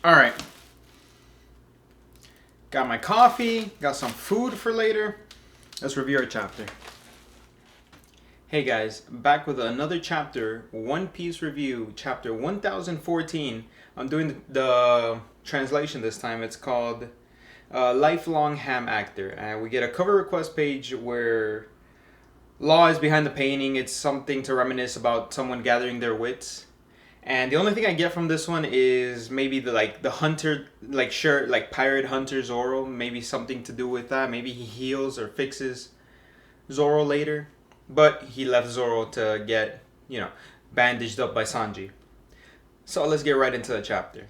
All right. Got my coffee, got some food for later. Let's review our chapter. Hey guys, back with another chapter, One Piece review, chapter 1014. I'm doing the translation this time. It's called Lifelong Ham Actor. And we get a cover request page where Law is behind the painting. It's something to reminisce about someone gathering their wits. And the only thing I get from this one is maybe the hunter shirt, like pirate hunter Zoro, maybe something to do with that. Maybe he heals or fixes Zoro later, but he left Zoro to get bandaged up by Sanji. So let's get right into the chapter.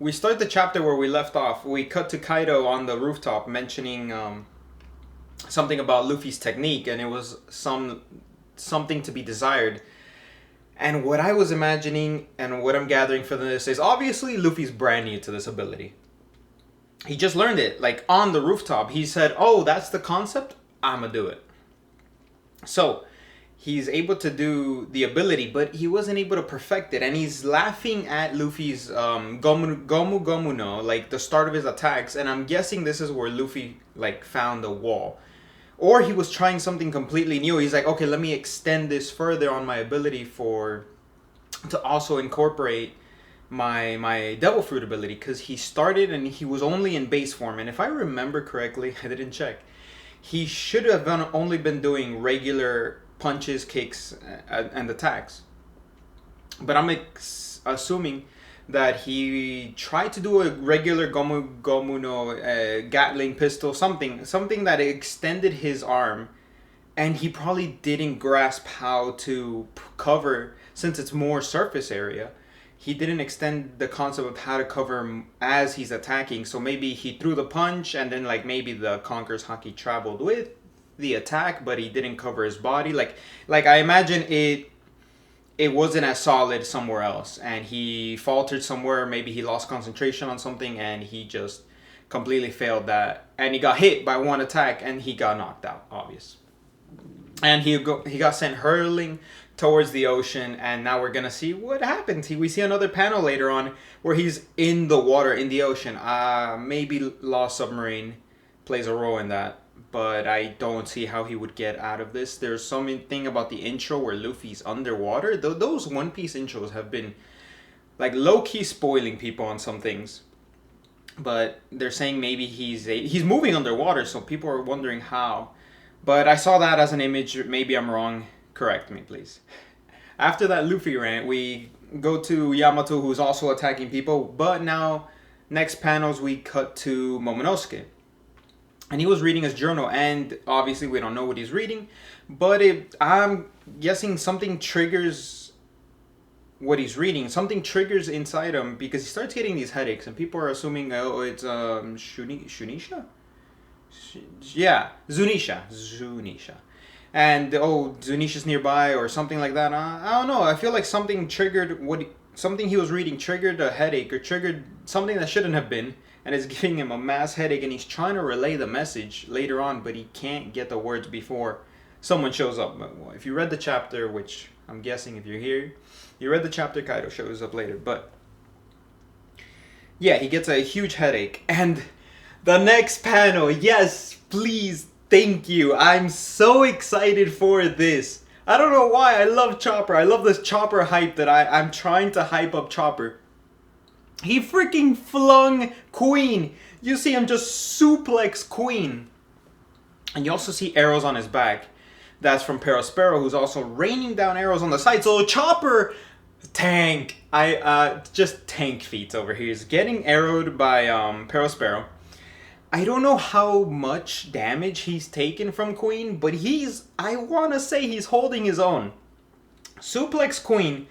We start the chapter where we left off. We cut to Kaido on the rooftop mentioning something about Luffy's technique, and it was something to be desired. And what I was imagining and what I'm gathering from this is obviously Luffy's brand new to this ability. He just learned it, like on the rooftop. He said, oh, that's the concept? I'ma do it. So, he's able to do the ability, but he wasn't able to perfect it. And he's laughing at Luffy's Gomu Gomu no, like the start of his attacks. And I'm guessing this is where Luffy found the wall. Or he was trying something completely new. He's like, okay, let me extend this further on my ability to also incorporate my Devil Fruit ability. Because he started and he was only in base form. And if I remember correctly, I didn't check. He should have only been doing regular punches, kicks, and attacks. But I'm assuming that he tried to do a regular Gomu Gomu no Gatling pistol, something that extended his arm, and he probably didn't grasp how to cover, since it's more surface area. He didn't extend the concept of how to cover as he's attacking, so maybe he threw the punch, and then maybe the Conqueror's Haki traveled with the attack, but he didn't cover his body. Like I imagine it wasn't as solid somewhere else, and he faltered somewhere. Maybe he lost concentration on something, and he just completely failed that. And he got hit by one attack, and he got knocked out, obvious. And he got sent hurling towards the ocean, and now we're gonna see what happens. We see another panel later on where he's in the water, in the ocean. Maybe Lost Submarine plays a role in that. But I don't see how he would get out of this. There's something about the intro where Luffy's underwater. Those One Piece intros have been low-key spoiling people on some things. But they're saying maybe he's moving underwater, so people are wondering how. But I saw that as an image. Maybe I'm wrong. Correct me, please. After that Luffy rant, we go to Yamato, who's also attacking people. But now, next panels, we cut to Momonosuke. And he was reading his journal, and obviously we don't know what he's reading, but I'm guessing something triggers what he's reading. Something triggers inside him because he starts getting these headaches, and people are assuming, oh, it's Shunisha? Yeah, Zunisha. And, oh, Zunisha's nearby or something like that. I don't know. I feel like something triggered something he was reading triggered a headache or triggered something that shouldn't have been. And it's giving him a mass headache, and he's trying to relay the message later on, but he can't get the words before someone shows up. Well, if you read the chapter, which I'm guessing if you're here, you read the chapter, Kaido shows up later. But yeah, he gets a huge headache. And the next panel, yes, please, thank you. I'm so excited for this. I don't know why. I love Chopper. I love this Chopper hype that I'm trying to hype up Chopper. He freaking flung Queen. You see him just suplex Queen. And you also see arrows on his back. That's from Perospero, who's also raining down arrows on the side. So Chopper, tank. Just tank feats over here. He's getting arrowed by Perospero. I don't know how much damage he's taken from Queen, but I want to say he's holding his own. Suplex Queen.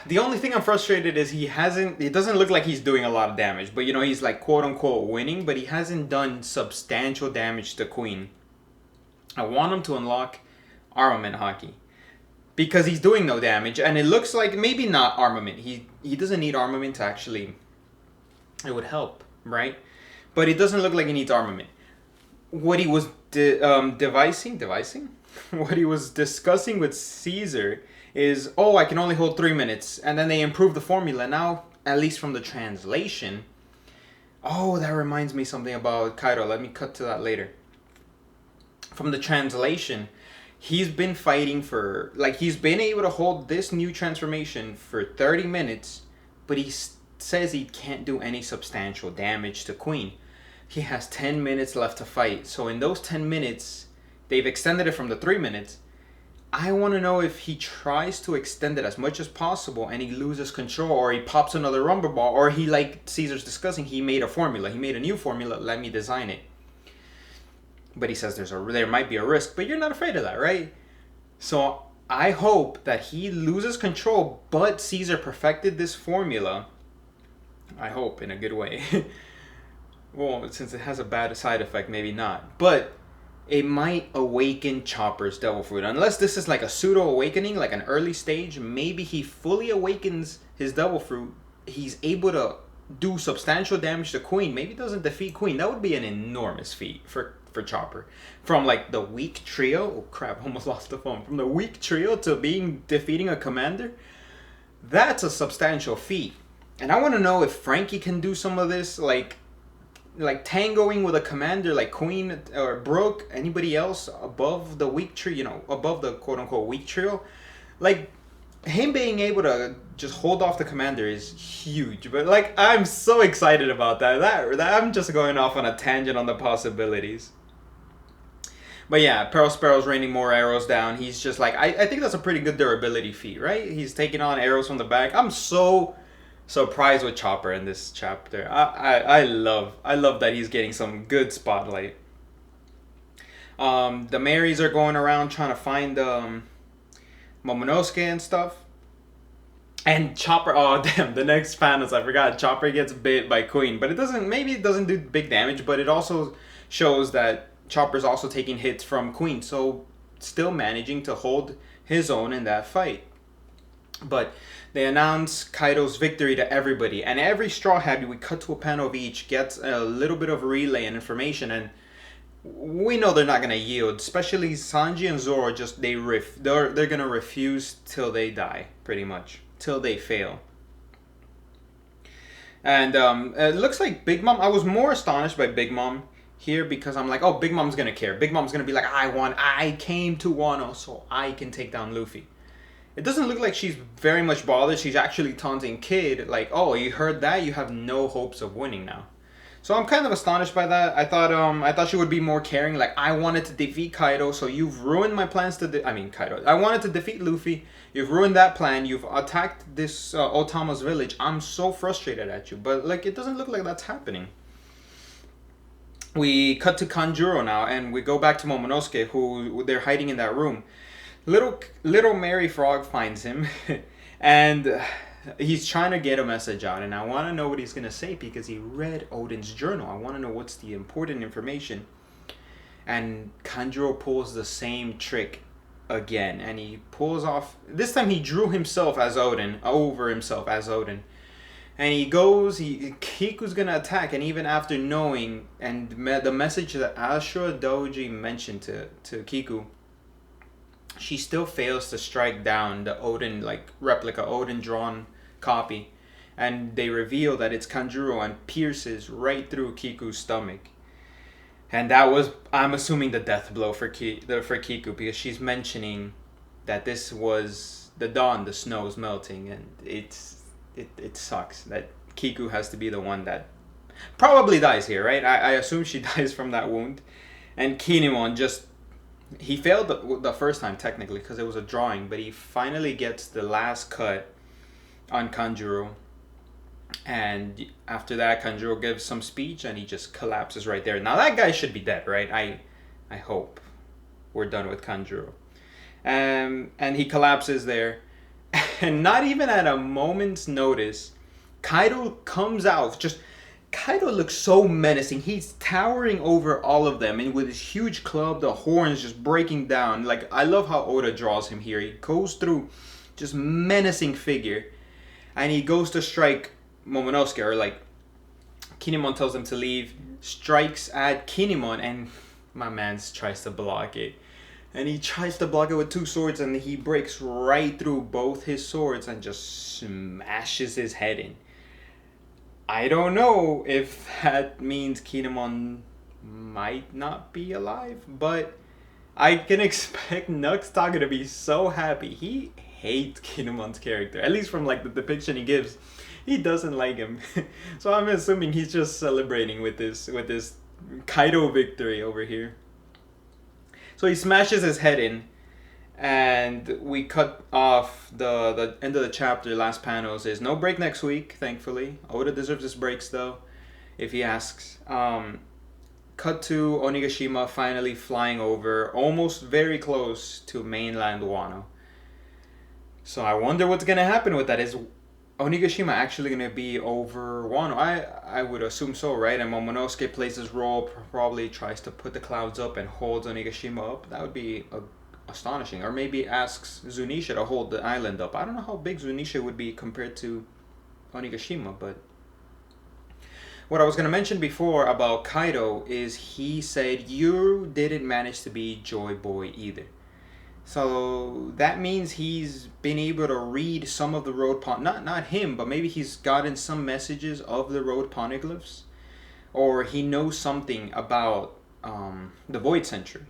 The only thing I'm frustrated is it doesn't look like he's doing a lot of damage, but he's quote unquote winning, but he hasn't done substantial damage to Queen. I want him to unlock Armament Haki because he's doing no damage, and it looks like maybe not armament. He doesn't need armament to actually, it would help, right? But it doesn't look like he needs armament. What he was devising? What he was discussing with Caesar is, oh, I can only hold 3 minutes. And then they improved the formula. Now at least from the translation. Oh, that reminds me something about Kaido. Let me cut to that later. From the translation, he's been fighting for, like, he's been able to hold this new transformation for 30 minutes, but he says he can't do any substantial damage to Queen. He has 10 minutes left to fight. So in those 10 minutes, they've extended it from the 3 minutes. I want to know if he tries to extend it as much as possible and he loses control, or he pops another rumble ball, or he, like Caesar's discussing, he made a formula. He made a new formula. Let me design it. But he says there might be a risk, but you're not afraid of that, right? So I hope that he loses control, but Caesar perfected this formula. I hope in a good way. Well, since it has a bad side effect, maybe not. But it might awaken Chopper's devil fruit. Unless this is like a pseudo awakening, like an early stage, maybe he fully awakens his devil fruit. He's able to do substantial damage to Queen. Maybe doesn't defeat Queen. That would be an enormous feat for Chopper. From like the weak trio, oh crap, almost lost the phone. From the weak trio to defeating a commander, that's a substantial feat. And I want to know if Frankie can do some of this, like tangoing with a commander like Queen or Brook, anybody else above the weak trio, above the quote unquote weak trio. Like, him being able to just hold off the commander is huge. But like, I'm so excited about that. I'm just going off on a tangent on the possibilities. But yeah, Pearl Sparrow's raining more arrows down. He's just like, I think that's a pretty good durability feat, right? He's taking on arrows from the back. I'm so surprised with Chopper in this chapter. I love that he's getting some good spotlight. The Marys are going around trying to find Momonosuke and stuff. And Chopper, oh damn, the next panels, I forgot, Chopper gets bit by Queen. But maybe it doesn't do big damage, but it also shows that Chopper's also taking hits from Queen, so still managing to hold his own in that fight. But they announce Kaido's victory to everybody, and every Straw Hat, we cut to a panel of each, gets a little bit of relay and information, and we know they're not gonna yield. Especially Sanji and Zoro, they're gonna refuse till they die, pretty much, till they fail. And it looks like Big Mom. I was more astonished by Big Mom here, because I'm like, oh, Big Mom's gonna care. Big Mom's gonna be like, I came to Wano so I can take down Luffy. It doesn't look like she's very much bothered. She's actually taunting Kid, like, oh, you heard that? You have no hopes of winning now. So I'm kind of astonished by that. I thought she would be more caring, like, I wanted to defeat Kaido, so you've ruined my plans to Kaido. I wanted to defeat Luffy. You've ruined that plan. You've attacked this Otama's village. I'm so frustrated at you. But like, it doesn't look like that's happening. We cut to Kanjuro now, and we go back to Momonosuke, who they're hiding in that room. Little Mary Frog finds him, and he's trying to get a message out. And I want to know what he's going to say, because he read Oden's journal. I want to know what's the important information. And Kanjuro pulls the same trick again, and he pulls off. This time he drew himself as Oden, over himself as Oden. And he goes, Kiku's gonna attack, and even after knowing, and the message that Ashura Doji mentioned to Kiku, she still fails to strike down the Oden, like, replica, Oden drawn copy. And they reveal that it's Kanjuro, and pierces right through Kiku's stomach. And that was, I'm assuming, the death blow for Kiku, because she's mentioning that this was the dawn, the snow's melting, and it sucks that Kiku has to be the one that probably dies here, right? I assume she dies from that wound. And Kinemon he failed the first time technically, because it was a drawing, but he finally gets the last cut on Kanjuro. And after that, Kanjuro gives some speech, and he just collapses right there. Now that guy should be dead, right? I hope we're done with Kanjuro. And he collapses there. And not even at a moment's notice, Kaido comes out. Kaido looks so menacing. He's towering over all of them, and with his huge club, the horns just breaking down. Like, I love how Oda draws him here. He goes through just menacing figure, and he goes to strike Momonosuke, or like, Kinemon tells him to leave, strikes at Kinemon, and my man tries to block it. And he tries to block it with two swords, and he breaks right through both his swords and just smashes his head in. I don't know if that means Kinemon might not be alive, but I can expect Nuxtaga to be so happy. He hates Kinemon's character, at least from like the depiction he gives. He doesn't like him, so I'm assuming he's just celebrating with this Kaido victory over here. So he smashes his head in, and we cut off the end of the chapter. Last panels is no break next week, thankfully. Oda deserves his breaks though, if he asks. Cut to Onigashima finally flying over, almost very close to mainland Wano. So I wonder what's gonna happen with that. Is Onigashima actually gonna be over Wano? I would assume so, right? And Momonosuke plays his role, probably tries to put the clouds up and holds Onigashima up. That would be astonishing. Or maybe asks Zunisha to hold the island up. I don't know how big Zunisha would be compared to Onigashima, but what I was going to mention before about Kaido is he said you didn't manage to be Joy Boy either. So that means he's been able to read some of the road not him, but maybe he's gotten some messages of the road poneglyphs, or he knows something about the Void Century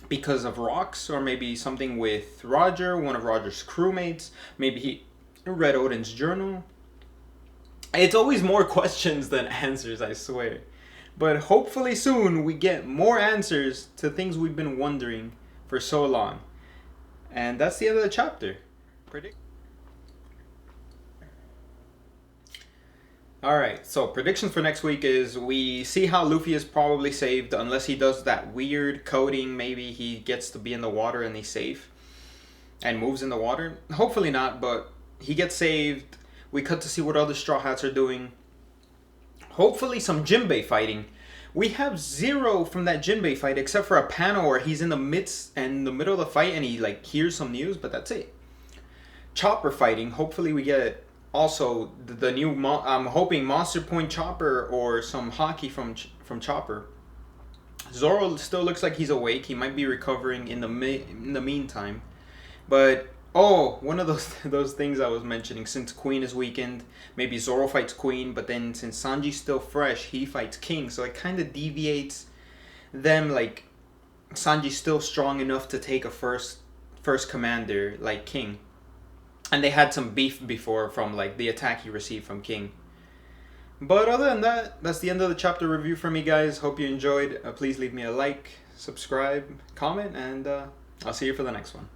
because of rocks, or maybe something with Roger, one of Roger's crewmates. Maybe he read Odin's journal. It's always more questions than answers, I swear. But hopefully soon we get more answers to things we've been wondering for so long. And that's the end of the chapter. Alright, so predictions for next week is we see how Luffy is probably saved unless he does that weird coding. Maybe he gets to be in the water and he's safe and moves in the water. Hopefully not, but he gets saved. We cut to see what other Straw Hats are doing. Hopefully some Jinbei fighting. We have zero from that Jinbei fight except for a panel where he's in the middle of the fight and he like hears some news, but that's it. Chopper fighting. Hopefully we get also the new. I'm hoping Monster Point Chopper or some hockey from Chopper. Zoro still looks like he's awake. He might be recovering in the meantime, but. Oh, one of those things I was mentioning, since Queen is weakened, maybe Zoro fights Queen, but then since Sanji's still fresh, he fights King, so it kind of deviates them, like, Sanji's still strong enough to take a first commander, like King. And they had some beef before from, like, the attack he received from King. But other than that, that's the end of the chapter review for me, guys. Hope you enjoyed. Please leave me a like, subscribe, comment, and I'll see you for the next one.